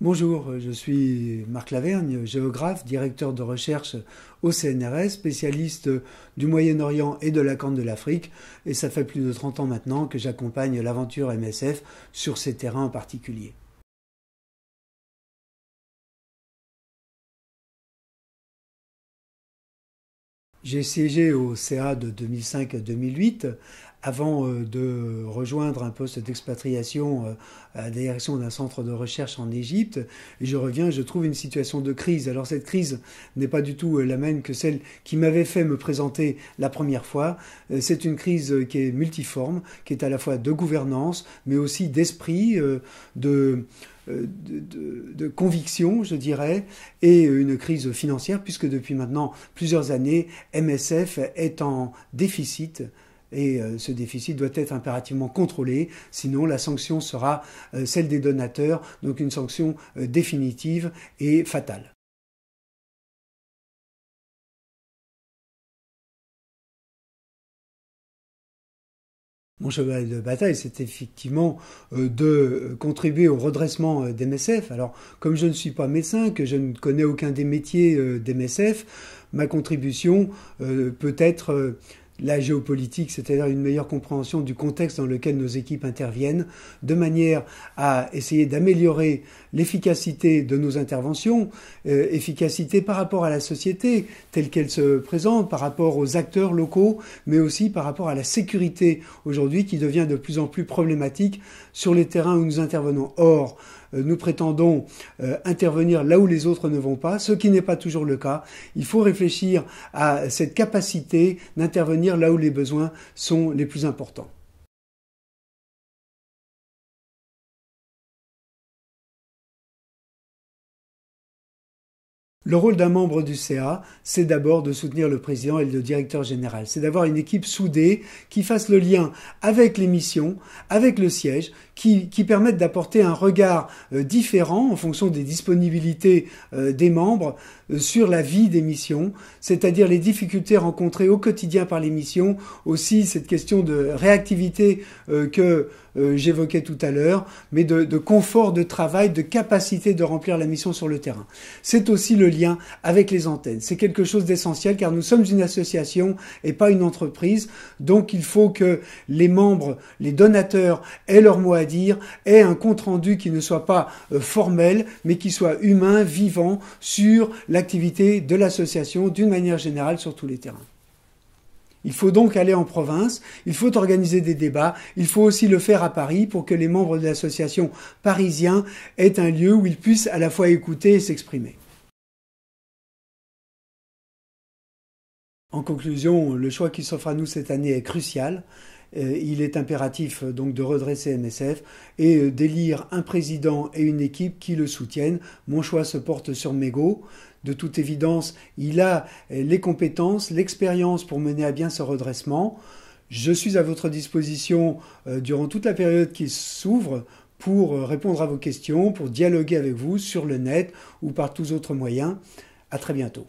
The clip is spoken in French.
Bonjour, je suis Marc Lavergne, géographe, directeur de recherche au CNRS, spécialiste du Moyen-Orient et de la Corne de l'Afrique. Et ça fait plus de 30 ans maintenant que j'accompagne l'aventure MSF sur ces terrains en particulier. J'ai siégé au CA de 2005 à 2008 avant de rejoindre un poste d'expatriation à la direction d'un centre de recherche en Égypte. Et je reviens, je trouve une situation de crise. Alors cette crise n'est pas du tout la même que celle qui m'avait fait me présenter la première fois. C'est une crise qui est multiforme, qui est à la fois de gouvernance, mais aussi d'esprit, de conviction, je dirais, et une crise financière, puisque depuis maintenant plusieurs années, MSF est en déficit. Et ce déficit doit être impérativement contrôlé, sinon la sanction sera celle des donateurs, donc une sanction définitive et fatale. Mon cheval de bataille, c'est effectivement de contribuer au redressement d'MSF. Alors, comme je ne suis pas médecin, que je ne connais aucun des métiers d'MSF, ma contribution peut être la géopolitique, c'est-à-dire une meilleure compréhension du contexte dans lequel nos équipes interviennent, de manière à essayer d'améliorer l'efficacité de nos interventions, efficacité par rapport à la société telle qu'elle se présente, par rapport aux acteurs locaux, mais aussi par rapport à la sécurité aujourd'hui qui devient de plus en plus problématique sur les terrains où nous intervenons. Or, nous prétendons intervenir là où les autres ne vont pas, ce qui n'est pas toujours le cas. Il faut réfléchir à cette capacité d'intervenir là où les besoins sont les plus importants. Le rôle d'un membre du CA, c'est d'abord de soutenir le président et le directeur général. C'est d'avoir une équipe soudée qui fasse le lien avec les missions, avec le siège, qui permette d'apporter un regard différent en fonction des disponibilités des membres sur la vie des missions, c'est-à-dire les difficultés rencontrées au quotidien par les missions, aussi cette question de réactivité que j'évoquais tout à l'heure, mais de confort de travail, de capacité de remplir la mission sur le terrain. C'est aussi le lien avec les antennes. C'est quelque chose d'essentiel car nous sommes une association et pas une entreprise. Donc il faut que les membres, les donateurs aient leur mot à dire, aient un compte-rendu qui ne soit pas formel, mais qui soit humain, vivant, sur l'activité de l'association d'une manière générale sur tous les terrains. Il faut donc aller en province, il faut organiser des débats, il faut aussi le faire à Paris pour que les membres de l'association parisiens aient un lieu où ils puissent à la fois écouter et s'exprimer. En conclusion, le choix qui s'offre à nous cette année est crucial. Il est impératif donc de redresser MSF et d'élire un président et une équipe qui le soutiennent. Mon choix se porte sur Mégo. De toute évidence, il a les compétences, l'expérience pour mener à bien ce redressement. Je suis à votre disposition durant toute la période qui s'ouvre pour répondre à vos questions, pour dialoguer avec vous sur le net ou par tous autres moyens. À très bientôt.